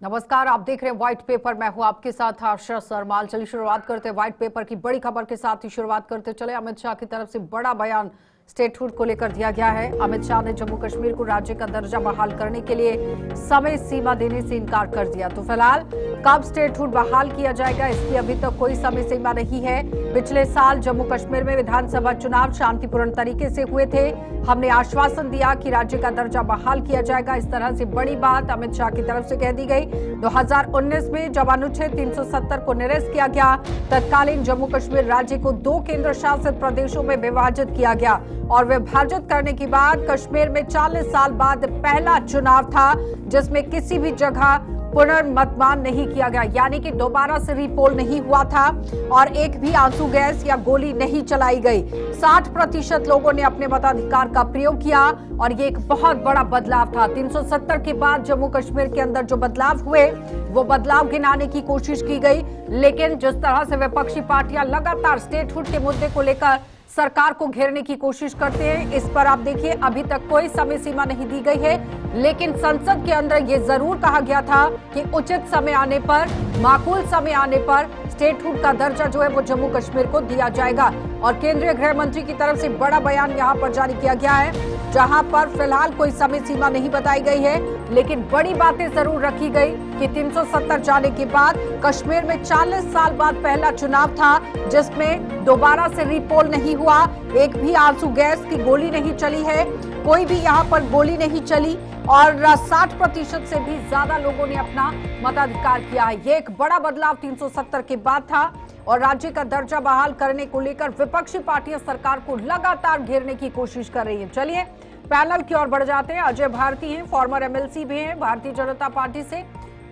नमस्कार, आप देख रहे हैं व्हाइट पेपर। मैं हूं आपके साथ आशा सरमाल। चलिए शुरुआत करते हैं व्हाइट पेपर की बड़ी खबर के साथ ही शुरुआत करते चले। अमित शाह की तरफ से बड़ा बयान स्टेटहुड को लेकर दिया गया है। अमित शाह ने जम्मू कश्मीर को राज्य का दर्जा बहाल करने के लिए समय सीमा देने से इनकार कर दिया। तो फिलहाल कब स्टेटहुड बहाल किया जाएगा, इसकी अभी तक कोई समय सीमा नहीं है। पिछले साल जम्मू कश्मीर में विधानसभा चुनाव शांतिपूर्ण तरीके से हुए थे। हमने आश्वासन दिया कि राज्य का दर्जा बहाल किया जाएगा। इस तरह से बड़ी बात अमित शाह की तरफ से कह दी गई। 2019 में जब अनुच्छेद 370 को निरस्त किया गया, तत्कालीन जम्मू कश्मीर राज्य को 2 केंद्र शासित प्रदेशों में विभाजित किया गया और विभाजित करने के बाद कश्मीर में 40 साल बाद पहला चुनाव था जिसमें किसी भी जगह पुनर्मतदान नहीं किया गया, यानी कि दोबारा से रीपोल नहीं हुआ था और एक भी आंसू गैस या गोली नहीं चलाई गई। 60% लोगों ने अपने मताधिकार का प्रयोग किया और ये एक बहुत बड़ा बदलाव था। 370 के बाद जम्मू कश्मीर के अंदर जो बदलाव हुए वो बदलाव गिनाने की कोशिश की गई, लेकिन जिस तरह से विपक्षी पार्टियां लगातार स्टेटहुड के मुद्दे को लेकर सरकार को घेरने की कोशिश करते हैं, इस पर आप देखिए अभी तक कोई समय सीमा नहीं दी गई है। लेकिन संसद के अंदर ये जरूर कहा गया था कि उचित समय आने पर, माकूल समय आने पर स्टेटहुड का दर्जा जो है वो जम्मू कश्मीर को दिया जाएगा। और केंद्रीय गृह मंत्री की तरफ से बड़ा बयान यहां पर जारी किया गया है, जहां पर फिलहाल कोई समय सीमा नहीं बताई गई है, लेकिन बड़ी बातें जरूर रखी गई कि 370 जाने के बाद कश्मीर में 40 साल बाद पहला चुनाव था जिसमें दोबारा से रीपोल नहीं हुआ, एक भी आंसू गैस की गोली नहीं चली है, कोई भी यहां पर गोली नहीं चली और 60% से भी ज्यादा लोगों ने अपना मताधिकार किया है। ये एक बड़ा बदलाव 370 के बाद था और राज्य का दर्जा बहाल करने को लेकर विपक्षी पार्टियां सरकार को लगातार घेरने की कोशिश कर रही है। चलिए पैनल की ओर बढ़ जाते हैं। अजय भारती हैं, फॉर्मर एमएलसी भी हैं भारतीय जनता पार्टी से।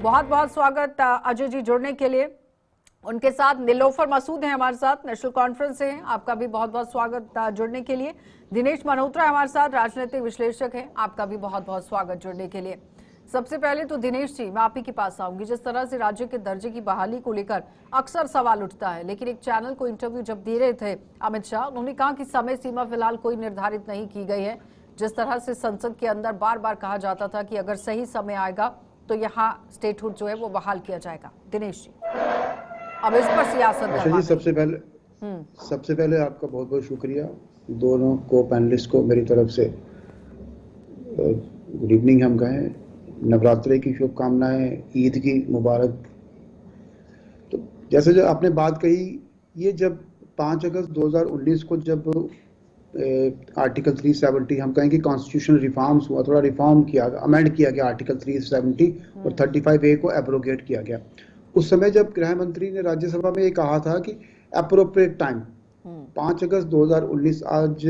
बहुत बहुत स्वागत अजय जी जुड़ने के लिए। उनके साथ नीलोफर मसूद हैं हमारे साथ, नेशनल कॉन्फ्रेंस से हैं, आपका भी बहुत बहुत स्वागत जुड़ने के लिए। दिनेश मल्होत्रा हमारे साथ, राजनीतिक विश्लेषक हैं, आपका भी बहुत बहुत स्वागत जुड़ने के लिए। सबसे पहले तो दिनेश जी, मैं आप ही के पास आऊंगी। जिस तरह से राज्य के दर्जे की बहाली को लेकर अक्सर सवाल उठता है, लेकिन एक चैनल को इंटरव्यू जब दे रहे थे अमित शाह, उन्होंने कहा कि समय सीमा फिलहाल कोई निर्धारित नहीं की गई है। जिस तरह से संसद के अंदर बार बार कहा जाता था कि अगर सही समय आएगा तो यहाँ स्टेटहुड जो है वो बहाल किया जाएगा। दिनेश जी, अब इस पर सियासत जी, सबसे पहले आपका बहुत बहुत शुक्रिया दोनों को पैनलिस्ट को मेरी तरफ से गुड इवनिंग हम कहें, नवरात्रि की शुभकामनाएं, ईद की मुबारक। तो जैसे जो आपने बात कही, ये जब 5 अगस्त 2019 को जब आर्टिकल 370 हम कहें कि कॉन्स्टिट्यूशनल रिफॉर्म्स हुआ, थोड़ा रिफॉर्म किया, अमेंड किया गया आर्टिकल 370 और 35A को एब्रोगेट किया गया। उस समय जब गृह मंत्री ने राज्यसभा में ये कहा था कि एप्रोप्रिएट टाइम 5 अगस्त 2019, आज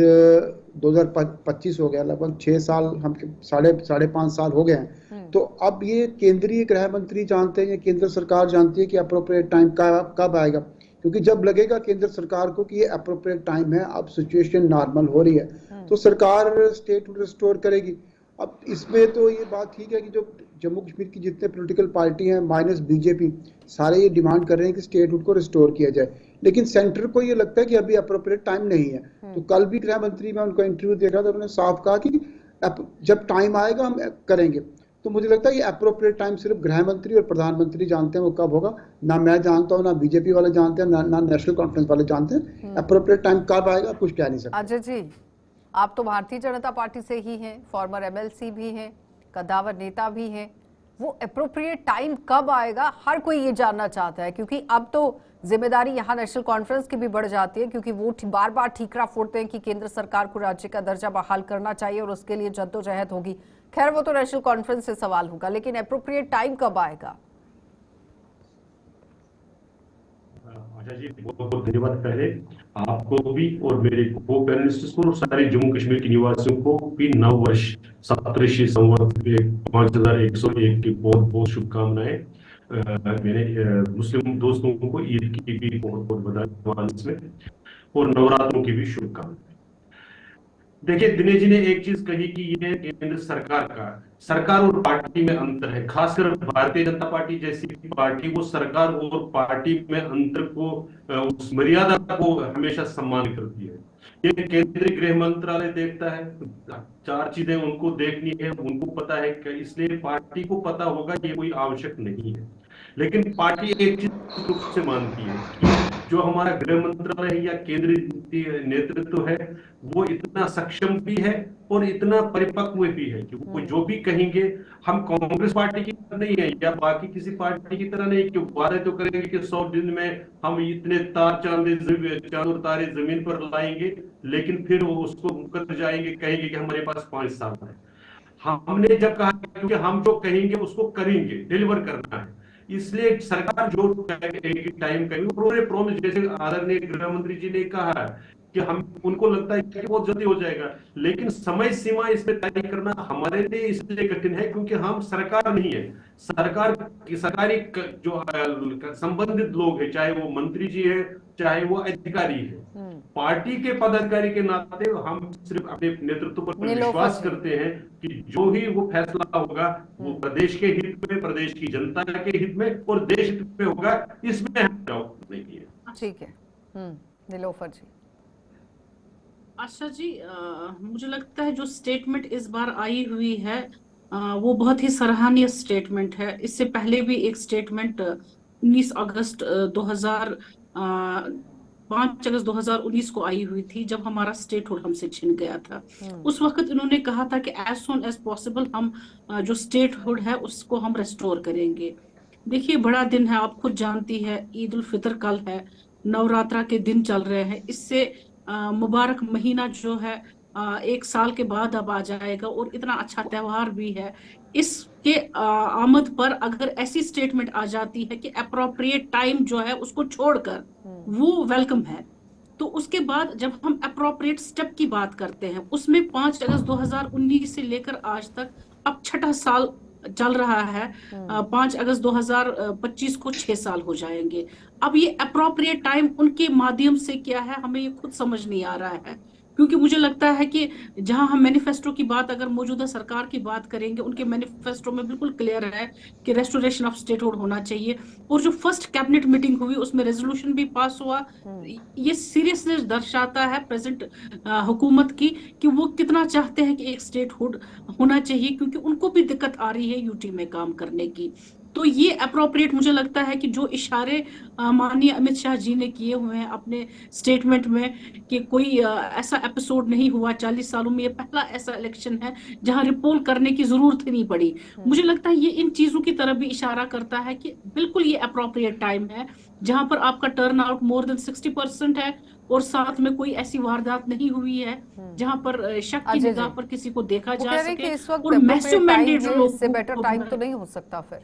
2025 हो गया, लगभग 6 साल, हम साढ़े 5 साल हो गए हैं। तो अब ये केंद्रीय गृह मंत्री जानते हैं, केंद्र सरकार जानती है कि एप्रोप्रिएट टाइम कब आएगा, क्योंकि जब लगेगा केंद्र सरकार को कि ये एप्रोप्रिएट टाइम है, अब सिचुएशन नॉर्मल हो रही है, तो सरकार स्टेटहुड रिस्टोर करेगी। अब इसमें तो ये बात ठीक है कि जो जम्मू कश्मीर की जितने पॉलिटिकल पार्टी हैं माइनस बीजेपी, सारे ये डिमांड कर रहे हैं कि स्टेटहुड को रिस्टोर किया जाए, लेकिन सेंटर को ये लगता है कि अभी अप्रोप्रिएट टाइम नहीं है। तो कल भी गृह मंत्री में उनको इंटरव्यू देखा था, उन्होंने साफ कहा कि जब टाइम आएगा हम करेंगे। तो मुझे लगता है कि अप्रोप्रिएट टाइम सिर्फ गृह मंत्री और प्रधानमंत्री जानते हैं वो कब होगा, ना मैं जानता हूँ, ना बीजेपी वाले जानते हैं, ना नेशनल कॉन्फ्रेंस वाले जानते हैं। अप्रोप्रिएट टाइम कब आएगा कुछ कह नहीं सकते। अजय जी, आप तो भारतीय जनता पार्टी से ही हैं, फॉर्मर एमएलसी भी हैं, कद्दावर नेता भी हैं, वो अप्रोप्रिएट टाइम कब आएगा हर कोई ये जानना चाहता है, क्योंकि अब तो जिम्मेदारी यहाँ नेशनल कॉन्फ्रेंस की भी बढ़ जाती है, क्योंकि वो बार बार ठीकरा फोड़ते हैं कि केंद्र सरकार को राज्य का दर्जा बहाल करना चाहिए और उसके लिए जद्दोजहद होगी। खैर वो तो नेशनल कॉन्फ्रेंस से सवाल होगा, लेकिन अप्रोप्रिएट टाइम कब आएगा? आशा जी, बहुत बहुत धन्यवाद पहले आपको भी और मेरे को पैनलिस्ट्स को और सारे जम्मू कश्मीर के निवासियों को भी नव वर्ष 1700 संवत 5101 की बहुत बहुत शुभकामनाएं। मैंने मुस्लिम दोस्तों को ईद की भी बहुत बहुत बधाई और नवरात्रों की भी शुभकामनाएं। देखिए, दिनेश जी ने एक चीज कही कि ये केंद्र सरकार और पार्टी में अंतर है। खासकर भारतीय जनता पार्टी जैसी पार्टी वो सरकार और पार्टी में अंतर को, उस मर्यादा को हमेशा सम्मान करती है। ये केंद्रीय गृह मंत्रालय देखता है, 4 चीजें उनको देखनी है, उनको पता है कि इसलिए पार्टी को पता होगा ये कोई आवश्यक नहीं है। लेकिन पार्टी एक चीज रूप से मानती है कि जो हमारा गृह मंत्रालय है या केंद्रीय नेतृत्व है वो इतना सक्षम भी है और इतना परिपक्व भी है कि वो जो भी कहेंगे, हम कांग्रेस पार्टी की तरह नहीं है या बाकी किसी पार्टी की तरह नहीं कि वादे तो करेंगे कि 100 दिन में हम इतने चांद और तारे जमीन पर लाएंगे, लेकिन फिर वो उसको मुकर जाएंगे, कहेंगे कि हमारे पास 5 साल है। हमने जब कहा क्योंकि हम जो कहेंगे उसको करेंगे, डिलीवर करना है, इसलिए सरकार जो टाइम करेगी पूरे प्रॉमिस, जैसे आदरणीय गृह मंत्री जी ने कहा कि हम उनको लगता है कि बहुत जल्दी हो जाएगा, लेकिन समय सीमा इसमें तय करना हमारे लिए इसलिए कठिन है क्योंकि हम सरकार नहीं है। सरकारी जो संबंधित लोग हैं, चाहे वो मंत्री जी है चाहे वो अधिकारी है, पार्टी के पदाधिकारी के नाते हम सिर्फ अपने नेतृत्व पर विश्वास करते हैं कि जो ही वो फैसला होगा वो प्रदेश के हित में, प्रदेश की जनता के हित में और देश हित में होगा, इसमें हम डाउट नहीं है। ठीक है। नीलोफर जी। आशा जी, मुझे लगता है जो स्टेटमेंट इस बार आई हुई है वो बहुत ही सराहनीय स्टेटमेंट है। इससे पहले भी एक स्टेटमेंट 5 अगस्त 2019 को आई हुई थी, जब हमारा स्टेटहुड हमसे छिन गया था। उस वक्त इन्होंने कहा था कि एज सून एज पॉसिबल हम जो स्टेटहुड है उसको हम रेस्टोर करेंगे। देखिए, बड़ा दिन है, आप खुद जानती है, ईद उल फितर कल है, नवरात्रा के दिन चल रहे हैं, इससे मुबारक महीना जो है 1 साल के बाद अब आ जाएगा और इतना अच्छा त्योहार भी है। इसके आमद पर अगर ऐसी स्टेटमेंट आ जाती है कि अप्रोप्रिएट टाइम जो है उसको छोड़कर, वो वेलकम है। तो उसके बाद जब हम अप्रोप्रिएट स्टेप की बात करते हैं, उसमें 5 अगस्त 2019 से लेकर आज तक अब 6ठा साल चल रहा है। 5 अगस्त 2025 को 6 साल हो जाएंगे। अब ये अप्रोप्रिएट टाइम उनके माध्यम से क्या है, हमें ये खुद समझ नहीं आ रहा है, क्योंकि मुझे लगता है कि जहां हम मैनिफेस्टो की बात, अगर मौजूदा सरकार की बात करेंगे, उनके मैनिफेस्टो में बिल्कुल क्लियर है कि रेस्टोरेशन ऑफ स्टेटहुड होना चाहिए। और जो फर्स्ट कैबिनेट मीटिंग हुई उसमें रेजोल्यूशन भी पास हुआ। ये सीरियसनेस दर्शाता है प्रेजेंट हुकूमत की कि वो कितना चाहते हैं कि एक स्टेटहुड होना चाहिए, क्योंकि उनको भी दिक्कत आ रही है यूटी में काम करने की। तो ये अप्रोप्रिएट मुझे लगता है कि जो इशारे माननीय अमित शाह जी ने किए हुए हैं अपने स्टेटमेंट में कि कोई ऐसा एपिसोड नहीं हुआ 40 सालों में, ये पहला ऐसा इलेक्शन है जहां रिपोल करने की जरूरत ही नहीं पड़ी। मुझे लगता है ये इन चीजों की तरफ भी इशारा करता है कि बिल्कुल ये अप्रोप्रिएट टाइम है जहां पर आपका टर्न आउट मोर देन 60% है और साथ में कोई ऐसी वारदात नहीं हुई है जहां पर शक की निगाह पर किसी को देखा जा सके। और मैसिव मैंडेट जो लोग, इससे बेटर टाइम तो नहीं हो सकता फिर।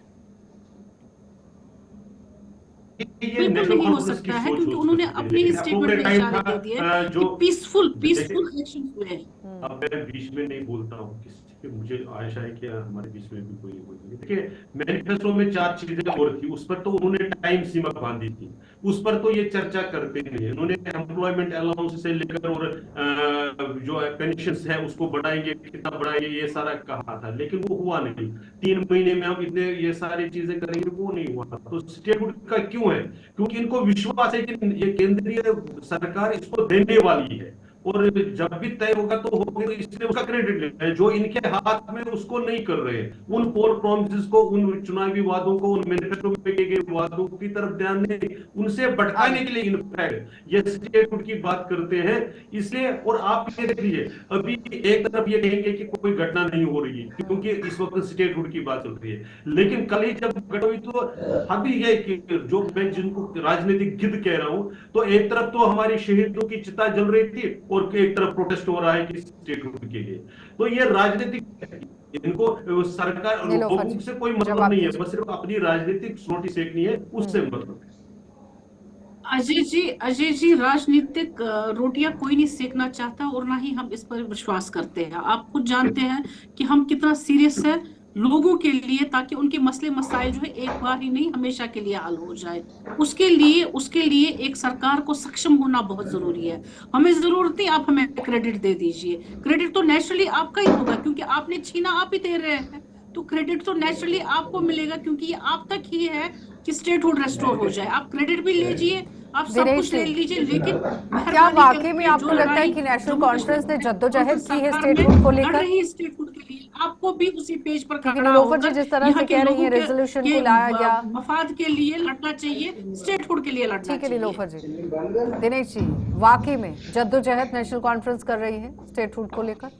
बिल्कुल नहीं हो सकता है, क्योंकि उन्होंने अपने ही स्टेटमेंट में इशारे दे दिए कि पीसफुल इलेक्शन हुए हैं। अब मैं बीच में नहीं बोलता हूँ किसी, मुझे आशा है कि हमारे बीच में भी कोई बोलेंगे। देखिए, मैनिफेस्टो में 4 चीजें और थी, उस पर तो उन्होंने टाइम सीमा बांधी थी, उस पर तो ये चर्चा करते नहीं है। उन्होंने एम्प्लॉयमेंट अलाउंस से लेकर और जो पेंशन है उसको बढ़ाएंगे, कितना बढ़ाएंगे, ये सारा कहा था, लेकिन वो हुआ नहीं। 3 महीने में हम इतने ये सारी चीजें करेंगे, वो नहीं हुआ। तो स्टेटहुड का क्यों है? क्योंकि इनको विश्वास है कि ये केंद्रीय सरकार इसको देने वाली है और जब भी तय होगा तो होगा, इसलिए उसका क्रेडिट लेना है। जो इनके हाथ में उसको नहीं कर रहे, उन पोल प्रॉमिसेस को, उन चुनावी वादों को, उन मैनिफेस्टो में किए गए वादों की तरफ ध्यान नहीं, उनसे भटकाने के लिए इनफैक्ट ये स्टेटहुड की बात करते हैं। इसलिए, और आप ये देखिए, अभी एक तरफ ये कहेंगे कि कोई घटना नहीं हो रही है क्योंकि इस वक्त स्टेटहुड की बात चल रही है, लेकिन कल ही जब घटना हुई तो अभी ये जो मैं जिनको राजनीतिक गिद्ध कह रहा हूं, तो एक तरफ तो हमारी शहीदों की चिता जल रही थी और एक तरफ प्रोटेस्ट हो रहा है कि स्टेटहुड के लिए। तो ये राजनीतिक, इनको सरकार और लोगों से कोई मतलब नहीं है, बस सिर्फ अपनी राजनीतिक रोटी सेकनी है, उससे मतलब है। अजय जी, राजनीतिक रोटियां कोई नहीं सेकना चाहता और ना ही हम इस पर विश्वास करते हैं। आप खुद जानते हैं कि हम कितना सीरियस है लोगों के लिए, ताकि उनके मसले मसाइल जो है एक बार ही नहीं हमेशा के लिए हल हो जाए। उसके लिए एक सरकार को सक्षम होना बहुत जरूरी है। हमें जरूरत नहीं आप हमें क्रेडिट दे दीजिए, क्रेडिट तो नेचुरली आपका ही होगा क्योंकि आपने छीना, आप ही दे रहे हैं। तो क्रेडिट तो नेचुरली आपको मिलेगा क्योंकि ये आप तक ही है कि स्टेटहुड रेस्टोर हो जाए। आप क्रेडिट भी लीजिए, आप सब दिनेश कुछ ले जी, लीजिए, लेकिन क्या वाकई में आपको लगता है कि नेशनल कॉन्फ्रेंस ने जद्दोजहद की है स्टेटहुड को लेकर? रही है स्टेटहुड के लिए, आपको भी उसी पेज पर क्योंकि खड़ा नीलोफर जी होकर जिस तरह यहाँ से के कह रही लोगों हैं रेजोल्यूशन के को लाया गया। मफाद के लिए लड़ना चाहिए, स्टेटहुड के लिए लड़ना ठीक है चाहिए। नीलोफर जी। दिनेश जी, वाकई में जद्दोजहद नेशनल कॉन्फ्रेंस कर रही है स्टेटहुड को लेकर?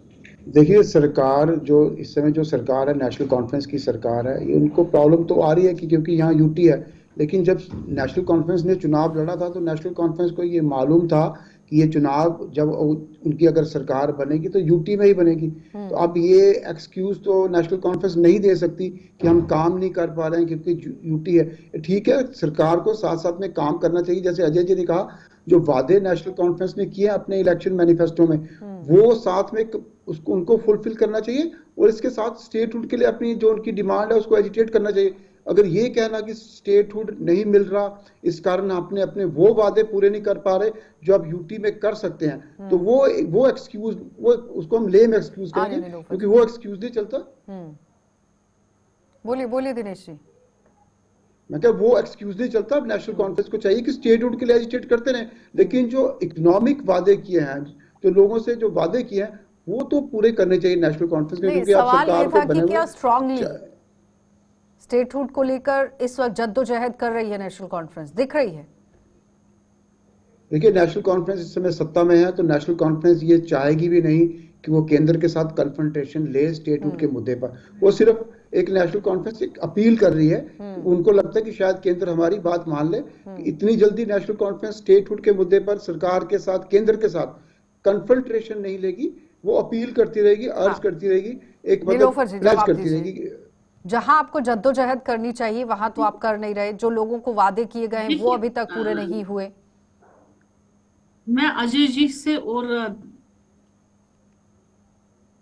देखिए, सरकार जो इस समय जो सरकार है, नेशनल कॉन्फ्रेंस की सरकार है, ये उनको प्रॉब्लम तो आ रही है कि क्योंकि यहाँ यूटी है, लेकिन जब नेशनल कॉन्फ्रेंस ने चुनाव लड़ा था तो नेशनल कॉन्फ्रेंस को ये मालूम था कि ये चुनाव जब उनकी अगर सरकार बनेगी तो यूटी में ही बनेगी। तो अब ये एक्सक्यूज तो नेशनल कॉन्फ्रेंस नहीं दे सकती कि हम काम नहीं कर पा रहे हैं क्योंकि यूटी है। ठीक है, सरकार को साथ साथ में काम करना चाहिए। जैसे अजय जी ने कहा, जो वादे नेशनल कॉन्फ्रेंस ने किए अपने इलेक्शन मैनिफेस्टो में, वो साथ में उसको उनको फुलफिल करना चाहिए और इसके साथ स्टेटहुड के लिए अपनी जो उनकी डिमांड है उसको एजिटेट करना चाहिए। अगर ये कहना कि स्टेटहुड नहीं मिल रहा, इस कारण आपने अपने वो वादे पूरे नहीं कर पा रहे जो आप यूटी में कर सकते हैं, तो वो एक्सक्यूज, वो उसको हम लेम एक्सक्यूज कहेंगे, क्योंकि वो एक्सक्यूज नहीं चलता। बोलिए बोलिए दिनेश जी। मैं क्या, वो एक्सक्यूज नहीं चलता। अब नेशनल कॉन्फ्रेंस को चाहिए कि स्टेटहुड के लिए एजिटेट करते रहे, लेकिन जो इकोनॉमिक वादे किए हैं, जो लोगों से जो वादे किए हैं, वो तो पूरे करने चाहिए नेशनल कॉन्फ्रेंस के, क्योंकि आप सरकार को बने क्या स्ट्रांगली स्टेटहुड को लेकर इस वक्त जद्दोजहद कर रही है नेशनल कॉन्फ्रेंस, दिख रही है? देखिए, नेशनल कॉन्फ्रेंस इस समय सत्ता में है, तो नेशनल कॉन्फ्रेंस ये चाहेगी भी नहीं कि वो केंद्र के साथ कन्फ्रंटेशन ले स्टेटहुड के मुद्दे पर। वो सिर्फ एक नेशनल कॉन्फ्रेंस एक अपील कर रही है। उनको लगता है कि शायद केंद्र हमारी बात मान ले। इतनी जल्दी नेशनल कॉन्फ्रेंस स्टेटहुड के मुद्दे पर सरकार के साथ, केंद्र के साथ कन्फ्रंटेशन नहीं लेगी। वो अपील करती रहेगी, अर्ज करती रहेगी, एक मतलब प्लेज करती रहेगी। जहां आपको जद्दोजहद करनी चाहिए वहां तो आप कर नहीं रहे। जो लोगों को वादे किए गए हैं वो अभी तक पूरे नहीं हुए। मैं अजय जी से और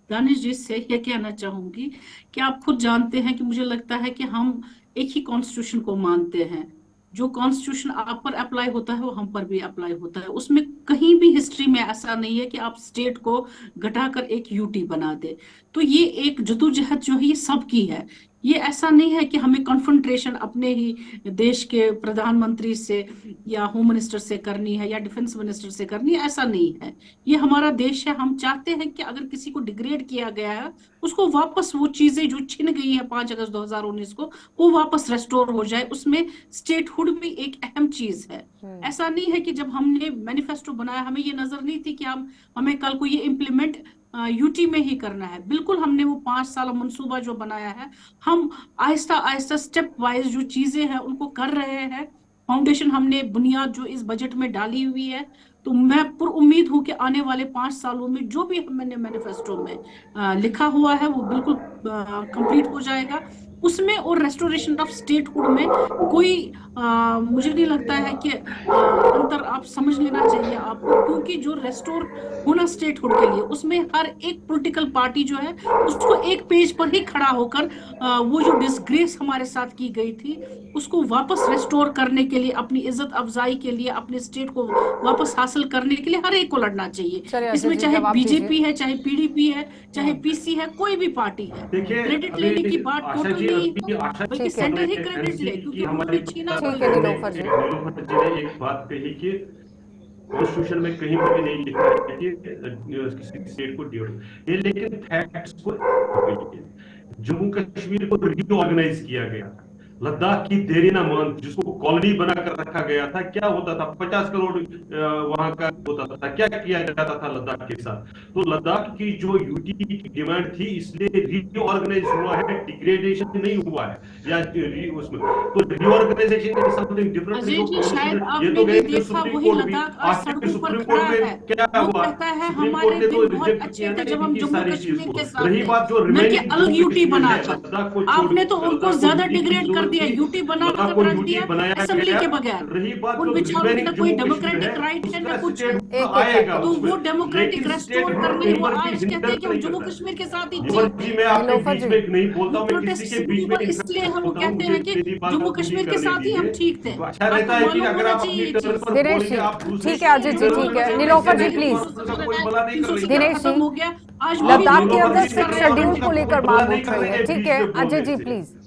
दानिश जी से ये कहना चाहूंगी कि आप खुद जानते हैं कि मुझे लगता है कि हम एक ही कॉन्स्टिट्यूशन को मानते हैं। जो कॉन्स्टिट्यूशन आप पर अप्लाई होता है वो हम पर भी अप्लाई होता है। उसमें कहीं भी हिस्ट्री में ऐसा नहीं है कि आप स्टेट को घटाकर एक यूटी बना दे। तो ये एक जद्दोजहद जो है ये सबकी है। ये ऐसा नहीं है कि हमें कॉन्फ्रंट्रेशन अपने ही देश के प्रधानमंत्री से या होम मिनिस्टर से करनी है या डिफेंस मिनिस्टर से करनी है, ऐसा नहीं है। ये हमारा देश है। हम चाहते हैं कि अगर किसी को डिग्रेड किया गया है उसको वापस वो चीजें जो छिन गई है 5 अगस्त 2019 को, वो वापस रेस्टोर हो जाए। उसमें स्टेटहुड भी एक अहम चीज है। ऐसा नहीं है कि जब हमने मैनिफेस्टो बनाया हमें ये नजर नहीं थी कि हमें कल को ये इम्प्लीमेंट यूटी में ही करना है। बिल्कुल, हमने वो 5 साल मंसूबा जो बनाया है, हम आहिस्ता आहिस्ता स्टेप वाइज जो चीजें हैं उनको कर रहे हैं। फाउंडेशन हमने बुनियाद जो इस बजट में डाली हुई है। तो मैं पुर उम्मीद हूं कि आने वाले 5 सालों में जो भी मैंने मैनिफेस्टो में लिखा हुआ है वो बिल्कुल कंप्लीट हो जाएगा। उसमें और रेस्टोरेशन ऑफ स्टेटहुड में कोई मुझे नहीं लगता है कि अंतर आप समझ लेना चाहिए आपको, क्योंकि जो रेस्टोर होना स्टेटहुड के लिए उसमें हर एक पॉलिटिकल पार्टी जो है उसको एक पेज पर ही खड़ा होकर वो जो डिसग्रेस हमारे साथ की गई थी उसको वापस रेस्टोर करने के लिए, अपनी इज्जत अफजाई के लिए, अपने स्टेट को वापस हासिल करने के लिए हर एक को लड़ना चाहिए। इसमें चाहे बीजेपी है, चाहे पीडीपी है, चाहे पीसी है, कोई भी पार्टी है। क्रेडिट लेने की बात टोटल नहीं है, बल्कि सेंटर ही क्रेडिट ले, क्योंकि उन्होंने छीना। ठीक है नीलोफर जी, नीलोफर जी ने एक बात कही कि कॉन्स्टिट्यूशन में कहीं पर नहीं लिखा है कि किसी स्टेट को डिवाइड, ये लेकिन फैक्ट्स को जम्मू कश्मीर को रीऑर्गेनाइज किया गया। लद्दाख की देरीना मान जिसको कॉलोनी बनाकर रखा गया था, क्या होता था? 50 करोड़ वहां का होता था। क्या किया जाता था लद्दाख के साथ? तो लद्दाख की जो यूटी की डिमांड थी इसलिए रीऑर्गेनाइज हुआ है, डिग्रेडेशन नहीं हुआ है या उसमें। तो रीऑर्गेनाइजेशन इज समथिंग डिफरेंट। ये तो गए देखा वही लद्दाख आज सड़कों पर खड़ा है। क्या हुआ? कहता है हमारे दिन बहुत अच्छे थे जब हम जम्मू कश्मीर के साथ रही बात जो अलग यूटी बना था। आपने तो उनको ज्यादा डिग्रेड कर दिया, यूटी बना कर रख दिया असेंबली के बगैर। उन बेचारों में कोई डेमोक्रेटिक राइट है ना कुछ। तो वो डेमोक्रेटिक रेस्टोर करने वो आज कहते हैं कि हम जम्मू कश्मीर के साथ ही इसलिए हम कहते हैं कि जम्मू कश्मीर के साथ ही हम ठीक थे। दिनेश जी ठीक है, अजय जी ठीक है, नीलोफर जी प्लीज। दिनेश जी, लद्दाख के अंदर 6 शेड्यूल को लेकर मांग उठ रही है, ठीक है अजय जी प्लीज।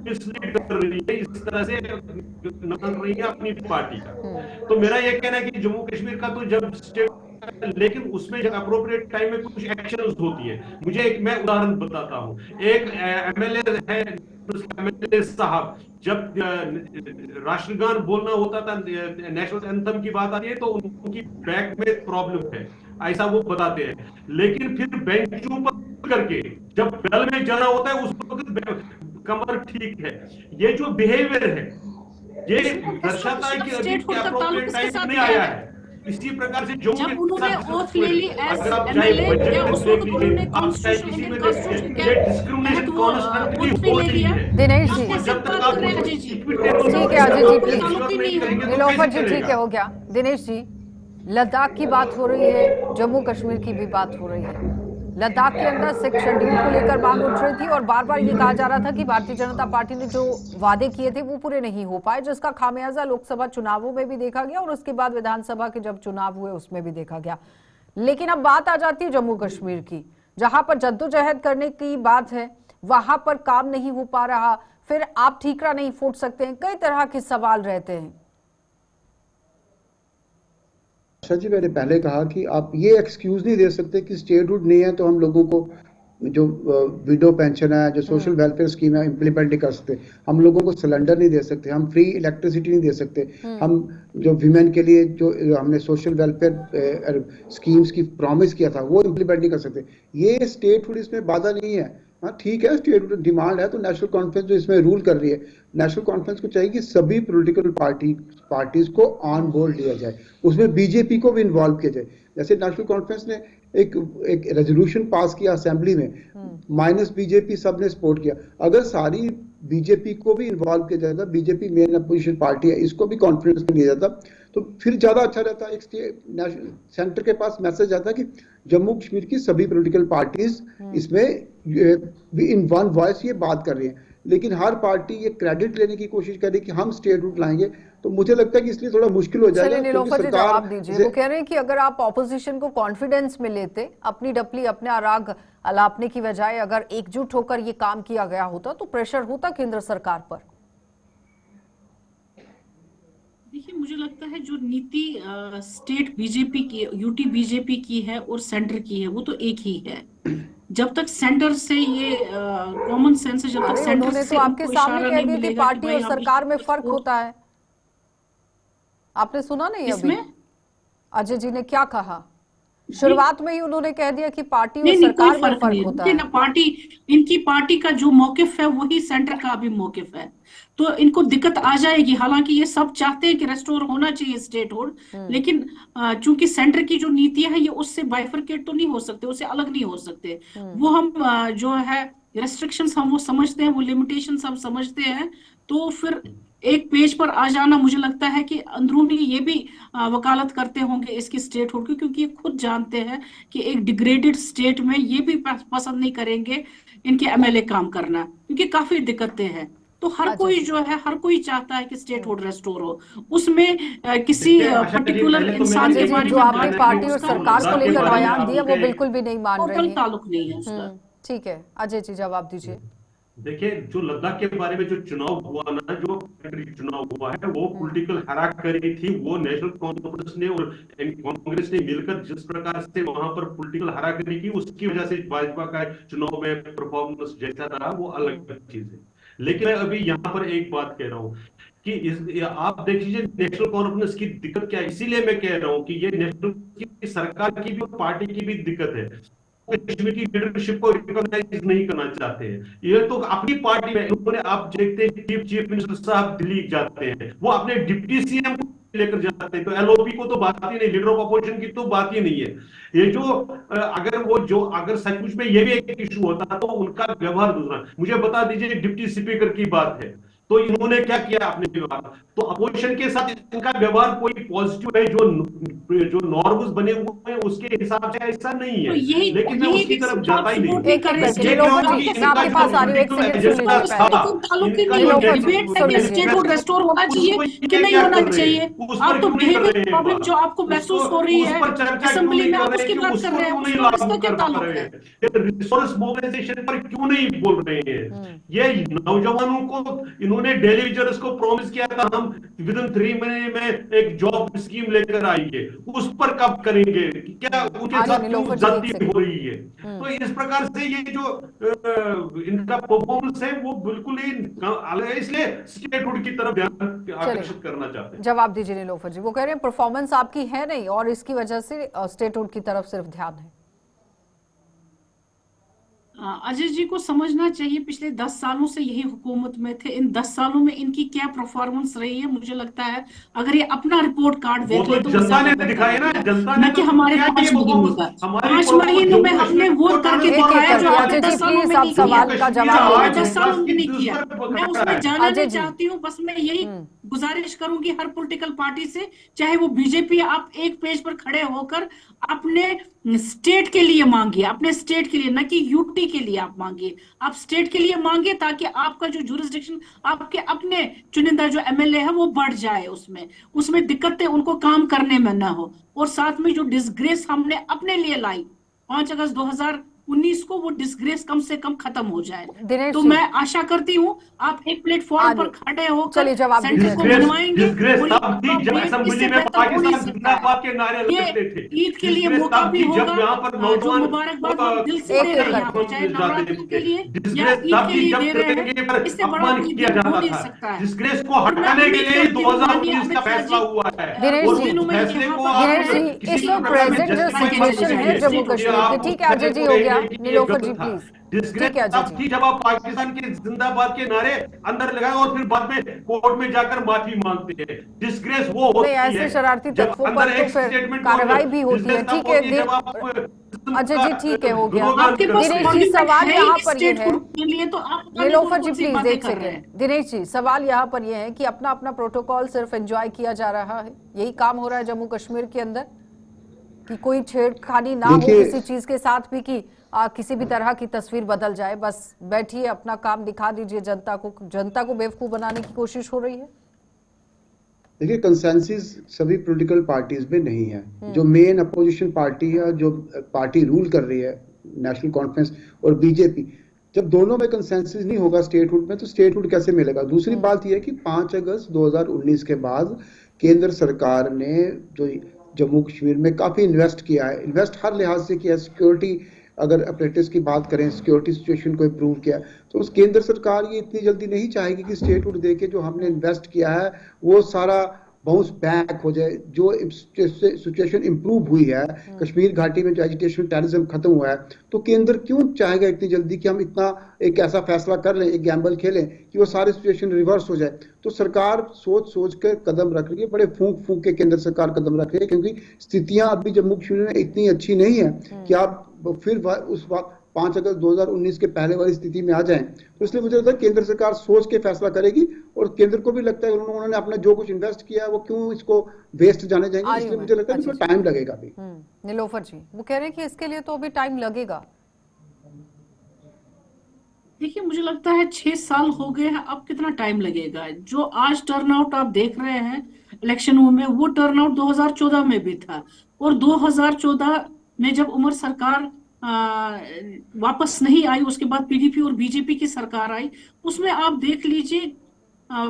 मिसलीड कर रही है, इस तरह से कर रही है अपनी पार्टी का। तो मेरा ये कहना है कि जम्मू कश्मीर का तो जब स्टेट, लेकिन उसमें जब अप्रोप्रिएट टाइम में कुछ एक्शंस होती है। मुझे मैं उदाहरण बताता हूँ। एक एमएलए है, एमएलए साहब, जब राष्ट्रगान बोलना होता था, नेशनल एंथम की बात आती है, तो उनकी बैक में प्रॉब्लम है, ऐसा वो बताते हैं। लेकिन फिर बेंचों पर करके जब बेल में जाना होता है, उस वक्त कमर ठीक है। ये जो बिहेवियर है, ये दर्शाता है कि अभी अप्रोप्रिएट टाइम नहीं आया है। इसी प्रकार से जो जब उन्होंने ओथ ले ली एज अगर आप चाहे एमएलए, बजट या में उस देख वक्त लीजिए, उन्होंने आप चाहे कॉन्स्टिट्यूशन, किसी इंडियन में कॉन्स्टिट्यूशन देखिए, ये डिस्क्रिमिनेशन तहत वो कॉन्स्टेंटली ओथ भी ले होती लिया। है। दिनेश आप जी, कैसे जब तक बात आप कर रहे हैं अजय जी? ठीक है अजय जी, प्लीज। ताल्लुक ही नहीं है। नीलोफर जी, ठीक है, हो गया। दिनेश जी, लद्दाख की बात हो रही है, जम्मू कश्मीर की भी बात हो रही है। लद्दाख के अंदर 6 शेड्यूल को लेकर मांग उठ रही थी और बार बार ये कहा जा रहा था कि भारतीय जनता पार्टी ने जो वादे किए थे वो पूरे नहीं हो पाए, जिसका खामियाजा लोकसभा चुनावों में भी देखा गया और उसके बाद विधानसभा के जब चुनाव हुए उसमें भी देखा गया। लेकिन अब बात आ जाती है जम्मू कश्मीर की, जहां पर जद्दोजहद करने की बात है, वहां पर काम नहीं हो पा रहा, फिर आप ठीकरा नहीं फूट सकते हैं, कई तरह के सवाल रहते हैं। आशा जी, मैंने पहले कहा कि आप ये एक्सक्यूज नहीं दे सकते कि स्टेटहुड नहीं है तो हम लोगों को जो विडो पेंशन है, जो सोशल वेलफेयर स्कीम है, इम्प्लीमेंट नहीं कर सकते। हम लोगों को सिलेंडर नहीं दे सकते, हम फ्री इलेक्ट्रिसिटी नहीं दे सकते, हम जो विमेन के लिए जो हमने सोशल वेलफेयर स्कीम्स की प्रॉमिस किया था वो इम्प्लीमेंट नहीं कर सकते। ये स्टेटहुड इसमें बाधा नहीं है। हाँ ठीक है, स्टेट डिमांड है तो नेशनल कॉन्फ्रेंस जो इसमें रूल कर रही है, नेशनल कॉन्फ्रेंस को चाहिए कि सभी पॉलिटिकल पार्टीज को ऑन बोर्ड लिया जाए, उसमें बीजेपी को भी इन्वॉल्व किया जाए। जैसे नेशनल कॉन्फ्रेंस ने एक रेजोल्यूशन पास किया असेंबली में, माइनस बीजेपी सब ने सपोर्ट किया। अगर सारी बीजेपी को भी इन्वॉल्व किया जाता, बीजेपी मेन अपोजिशन पार्टी है, इसको भी कॉन्फ्रेंस में लिया जाता तो फिर ज्यादा अच्छा रहता। एक सेंटर के पास मैसेज आता कि जम्मू कश्मीर की सभी पॉलिटिकल पार्टीज इसमें इन वन वॉइस ये बात कर रही है। लेकिन हर पार्टी ये क्रेडिट लेने की कोशिश करे कि हम स्टेट रूट लाएंगे, तो मुझे लगता है कि इसलिए थोड़ा मुश्किल हो जाएगा। चलिए नीलोफर जी, जवाब दीजिए। वो कह रहे हैं कि अगर आप ऑपोजिशन को कॉन्फिडेंस में लेते, अपनी डपली अपने आराग अलापने की बजाय अगर एकजुट होकर ये काम किया गया होता तो प्रेशर होता केंद्र सरकार पर। देखिए, मुझे लगता है जो नीति स्टेट बीजेपी की, यूटी बीजेपी की है और सेंटर की है, वो तो एक ही है। जब तक सेंटर से ये कॉमन सेंस है, जब तक सेंटर उन्होंने से तो आपके उनको सामने इशारा कह नहीं दिया कि मिलेगा पार्टी भाई और हम सरकार में इसको फर्क support- होता है। आपने सुना नहीं अभी इसमें अजय जी ने क्या कहा? शुरुआत में ही उन्होंने कह दिया कि पार्टी और नहीं नहीं, कोई सरकार में फर्क नहीं फर्क है। होता देखिए है। ना, पार्टी, इनकी पार्टी का जो मौकिफ है वही सेंटर का भी मौकिफ है, तो इनको दिक्कत आ जाएगी। हालांकि ये सब चाहते हैं कि रेस्टोर होना चाहिए स्टेटहुड, लेकिन चूंकि सेंटर की जो नीतियां हैं ये उससे बाइफरकेट तो नहीं हो सकते, उससे अलग नहीं हो सकते। वो हम जो है रेस्ट्रिक्शंस हम वो समझते हैं, वो लिमिटेशंस हम समझते हैं। तो फिर एक पेज पर आ जाना, मुझे लगता है कि अंदरूनी ये भी वकालत करते होंगे इसकी स्टेटहुड की, क्योंकि ये खुद जानते हैं कि एक डिग्रेडेड स्टेट में ये भी पसंद नहीं करेंगे इनके एमएलए काम करना, क्योंकि काफी दिक्कतें हैं। तो हर कोई जो है, हर कोई चाहता है कि स्टेटहुड रेस्टोर हो। उसमें किसी पर्टिकुलर इंसान के बारे जो में आपने बात पार्टी करना और उसका सरकार को लेकर बारे में बयान आप दिया वो लोग बिल्कुल भी नहीं मान रही टोटल है। ताल्लुक नहीं है उसका। ठीक है अजय जी, जवाब दीजिए। देखिए, जो लद्दाख के बारे में जो चुनाव हुआ ना, जो चुनाव हुआ है, वो पॉलिटिकल हराकरी थी। वो नेशनल कॉन्फ्रेंस ने और कांग्रेस ने मिलकर जिस प्रकार से वहां पर पॉलिटिकल हराकरी की, उसकी वजह से भाजपा का चुनाव में परफॉर्मेंस जैसा रहा, वो अलग चीज है। लेकिन मैं अभी यहाँ पर एक बात कह रहा हूँ कि आप देख लीजिए नेशनल कॉन्फ्रेंस की दिक्कत क्या है। इसीलिए मैं कह रहा हूँ कि ये नेशनल की सरकार की भी और पार्टी की भी दिक्कत है। कश्मीर की लीडरशिप को रिकॉग्नाइज नहीं करना चाहते हैं। ये तो अपनी पार्टी में इन्होंने, आप देखते हैं चीफ मिनिस्टर साहब दिल्ली जाते हैं, वो अपने डिप्टी सीएम को लेकर जाते हैं, तो एलओपी को तो बात ही नहीं, लीडर ऑफ अपोजिशन की तो बात ही नहीं है। ये जो अगर सचमुच में ये भी एक इशू होता तो उनका व्यवहार दूसरा। मुझे बता दीजिए, डिप्टी स्पीकर की बात है तो इन्होंने क्या किया अपने व्यवहार, तो अपोजिशन के साथ इनका व्यवहार कोई पॉजिटिव है, जो नॉर्म्स बने हुए हैं उसके हिसाब से ऐसा नहीं तो है, यही लेकिन मैं उसकी तरफ जाता ही नहीं। एक एक मिनट नीलोफर जी, मैं आपके पास आ रही हूँ, एक सेकंड सुन लीजिए पहले। स्टेटहुड रेस्टोर होना चाहिए कि नहीं होना चाहिए। आप तो बिहेवियर प्रॉब्लम जो आपको महसूस हो रही है असेंबली में, आप उसकी बात कर रहे हैं, उसका क्या ताल्लुक है? रिसोर्स मोबिलाइजेशन पर क्यों नहीं बोल रहे हैं? ये नौजवानों को इन्होंने डेली वेजर्स को प्रॉमिस किया था, हम विद इन 3 महीने में एक जॉब स्कीम लेकर आएंगे, उस पर कब करेंगे? क्या उनके साथ क्यों जाती हो रही है? तो इस प्रकार से ये जो इनका परफॉर्मेंस है वो बिल्कुल ही अलग है, इसलिए स्टेटहुड की तरफ ध्यान आकर्षित करना चाहते हैं। जवाब दीजिए नीलोफर जी, वो कह रहे हैं परफॉर्मेंस आपकी है नहीं और इसकी वजह से स्टेटहुड की तरफ सिर्फ ध्यान है। अजय जी को समझना चाहिए पिछले 10 सालों से यही हुकूमत में थे, इन 10 सालों में इनकी क्या परफॉर्मेंस रही है। मुझे लगता है अगर ये अपना रिपोर्ट कार्ड देख ले तो जनता ने दिखाया ना, जनता ने, न कि हमारे 5 महीनों का। 5 महीनों में हमने वोट करके दिखाया जो आपने 10 सालों में नहीं किया, 10 सालों में नहीं किया। मैं उसमें जाना नहीं चाहती हूँ, बस मैं यही गुजारिश करूंगी हर पॉलिटिकल पार्टी से, चाहे वो बीजेपी, आप एक पेज पर खड़े होकर अपने स्टेट के लिए मांगिए, अपने स्टेट के लिए, न कि यूटी के लिए आप मांगिए, आप स्टेट के लिए मांगिए, ताकि आपका जो जुरिस्डिक्शन, आपके अपने चुनिंदा जो एमएलए है वो बढ़ जाए, उसमें दिक्कतें उनको काम करने में ना हो। और साथ में जो डिसग्रेस हमने अपने लिए लाई 5 अगस्त 2019 को, वो डिसग्रेस कम से कम खत्म हो जाए। तो मैं आशा करती हूँ आप एक प्लेटफॉर्म पर खड़े होकर सेंटर को बनवाएंगे। ईद के लिए मौका भी होगा, जो मुबारकबाद हम दिल से दे रहे हैं, चाहे नवरात्रों के लिए या ईद के लिए दे रहे हैं, इससे बड़ा कोई दिन हो नहीं सकता है। डिस्ग्रेस को हटाने के लिए 2019 का फैसला हुआ है। दिनेश जी, इस वक्त प्रेजेंट जो सिचुएशन है जम्मू कश्मीर की, ठीक है अजय जी हो गया, नीलोफर जी प्लीज, ठीक है अजय जी। जब आप पाकिस्तान के जिंदाबाद के नारे अंदर लगाए और फिर बाद में कोर्ट में जाकर माफी मांगते हैं, डिस्ग्रेस वो होती है ऐसे शरारती तत्वों पर तो फिर कार्रवाई भी होती है। ठीक है अजय जी, ठीक है हो गया। दिनेश जी सवाल यहाँ पर ये है, नीलोफर जी प्लीज एक सेकेंड। दिनेश जी सवाल यहाँ पर ये है कि अपना अपना प्रोटोकॉल सिर्फ एंजॉय किया जा रहा है, यही काम हो रहा है जम्मू कश्मीर के अंदर, कि कोई छेड़खानी ना हो किसी चीज के साथ भी, कि किसी भी तरह की तस्वीर बदल जाए, बस बैठिए अपना काम दिखा दीजिए जनता को बेवकूफ बनाने की कोशिश हो रही है। देखिए कंसेंसस सभी पॉलिटिकल पार्टीज में नहीं है। जो मेन अपोजिशन पार्टी है, जो पार्टी रूल कर रही है, नेशनल कॉन्फ्रेंस और बीजेपी, जब दोनों में कंसेंसस नहीं होगा स्टेटहुड में, तो स्टेटहुड कैसे मिलेगा? दूसरी बात यह है कि 5 अगस्त 2019 के बाद केंद्र सरकार ने जो जम्मू कश्मीर में काफी इन्वेस्ट किया है, इन्वेस्ट हर लिहाज से किया है। सिक्योरिटी, अगर अपरेटिस की बात करें, सिक्योरिटी सिचुएशन को इम्प्रूव किया, तो उस केंद्र सरकार ये इतनी जल्दी नहीं चाहेगी कि स्टेटहुड देके जो हमने इन्वेस्ट किया है वो सारा बाउंस बैक हो जाए। जो सिचुएशन इम्प्रूव हुई है कश्मीर घाटी में, जो एजिटेशन टेररिज्म खत्म हुआ है, तो केंद्र क्यों चाहेगा इतनी जल्दी कि हम इतना एक ऐसा फैसला कर लें, एक गैम्बल खेलें कि वो सारी सिचुएशन रिवर्स हो जाए? तो सरकार सोच सोच कर कदम रख रही है, बड़े फूंक फूंक के केंद्र सरकार कदम रख रही है, क्योंकि स्थितियां अभी जम्मू कश्मीर में इतनी अच्छी नहीं है कि आप फिर उस वक्त 5 अगस्त 2019 के पहले वाली स्थिति में आ जाएं। तो इसलिए मुझे लगता है केंद्र सरकार सोच के फैसला करेगी, और केंद्र को भी लगता है उन्होंने अपना जो कुछ इन्वेस्ट किया है वो क्यों इसको वेस्ट जाने जाएंगे, इसलिए मुझे लगता है इसमें टाइम लगेगा अभी। नीलोफर जी वो कह रहे हैं कि इसके लिए तो अभी टाइम लगेगा। देखिए मुझे लगता है 6 साल हो गए हैं, अब कितना टाइम लगेगा? जो आज टर्नआउट आप देख रहे हैं इलेक्शनों में, वो टर्नआउट 2014 में भी था, और 2014 में जब उमर सरकार वापस नहीं आई, उसके बाद पीडीपी और बीजेपी की सरकार आई, उसमें आप देख लीजिए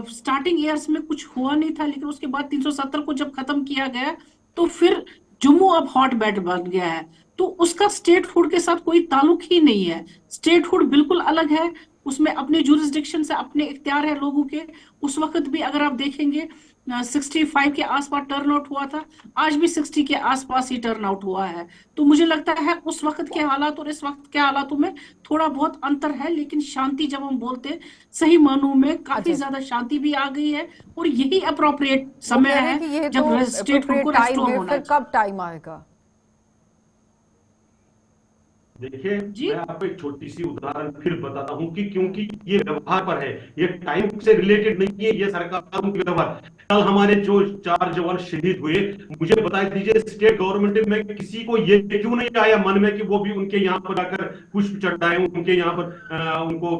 स्टार्टिंग ईयर्स में कुछ हुआ नहीं था, लेकिन उसके बाद 370 को जब खत्म किया गया तो फिर जम्मू अब हॉट बेड बन गया है। तो उसका स्टेटहुड के साथ कोई ताल्लुक ही नहीं है। स्टेटहुड बिल्कुल अलग है, उसमें अपने जुरिस्डिक्शन से अपने इख्तियार है लोगों के। उस वक्त भी अगर आप देखेंगे 65 के आसपास टर्नआउट हुआ था, आज भी 60 के आसपास ही टर्नआउट हुआ है। तो मुझे लगता है उस वक्त के हालात और इस वक्त के हालातों में थोड़ा बहुत अंतर है, लेकिन शांति जब हम बोलते हैं सही मानों में काफी ज्यादा शांति भी आ गई है, और यही अप्रोप्रिएट समय है जब स्टेटहुड को रिस्टोर होना है। कब टाइम आएगा? देखिए, जी। मैं आपको एक छोटी सी उदाहरण फिर बताता हूं कि क्योंकि ये व्यवहार पर है, ये टाइम से रिलेटेड नहीं है, ये सरकारों के व्यवहार। कल हमारे जो 4 जवान शहीद हुए, मुझे बता दीजिए स्टेट गवर्नमेंट में किसी को ये क्यों नहीं आया मन में कि वो भी उनके यहाँ पर आकर पुष्प चढ़ाएं, उनके यहाँ पर उनको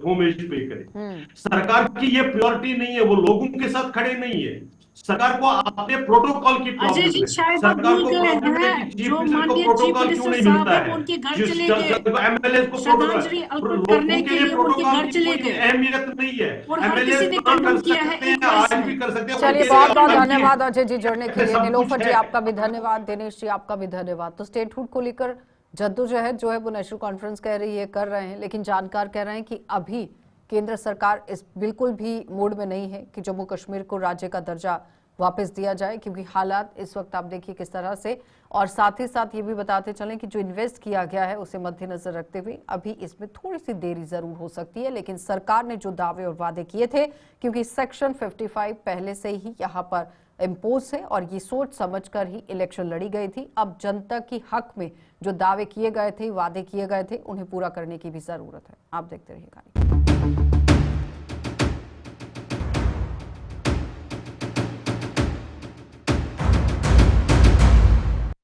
होमेज पे करें। सरकार की ये प्रायोरिटी नहीं है, वो लोगों के साथ खड़े नहीं है। सरकार को अपने प्रोटोकॉल की अजय प्रॉब्लम जी, है। शायद आप सरकार भूल को गए प्रॉब्लम है कि हैं, चीफ जो मिनिस्टर को माननीय चीफ प्रोटोकॉल क्यों मिनिस्टर नहीं साहब मिलता है वो है। उनके घर जिस चले गए, एमएलए को श्रद्धांजलि प्रोटोकॉल, अर्पित लोगों करने के के लिए लिए वो उनके प्रोटोकॉल घर की चले कोई गए, अहमियत नहीं है। और हर एमएलए किसी ने काम कर कंडम किया है सकते हैं, इनक्वेस्ट आज में। भी कर सकते हैं। चलिए, उनके बहुत बहुत लिए धन्यवाद अजय जी जुड़ने के लिए। सब नीलोफर कुछ जी है। आपका भी धन्यवाद, दिनेश जी आपका भी धन्यवाद। तो स्टेटहुड को लेकर जद्दोजहद जो है वो नेशनल कॉन्फ्रेंस कह रही है कर रहे हैं, लेकिन जानकार कह रहे हैं कि अभी केंद्र सरकार इस बिल्कुल भी मूड में नहीं है कि जम्मू कश्मीर को राज्य का दर्जा वापस दिया जाए, क्योंकि हालात इस वक्त आप देखिए किस तरह से। और साथ ही साथ ये भी बताते चलें कि जो इन्वेस्ट किया गया है उसे मद्देनजर रखते हुए अभी इसमें थोड़ी सी देरी जरूर हो सकती है, लेकिन सरकार ने जो दावे और वादे किए थे, क्योंकि सेक्शन 55 पहले से ही यहाँ पर इम्पोज है और ये सोच समझकर ही इलेक्शन लड़ी गई थी। अब जनता की हक में जो दावे किए गए थे, वादे किए गए थे, उन्हें पूरा करने की भी जरूरत है। आप देखते रहिए।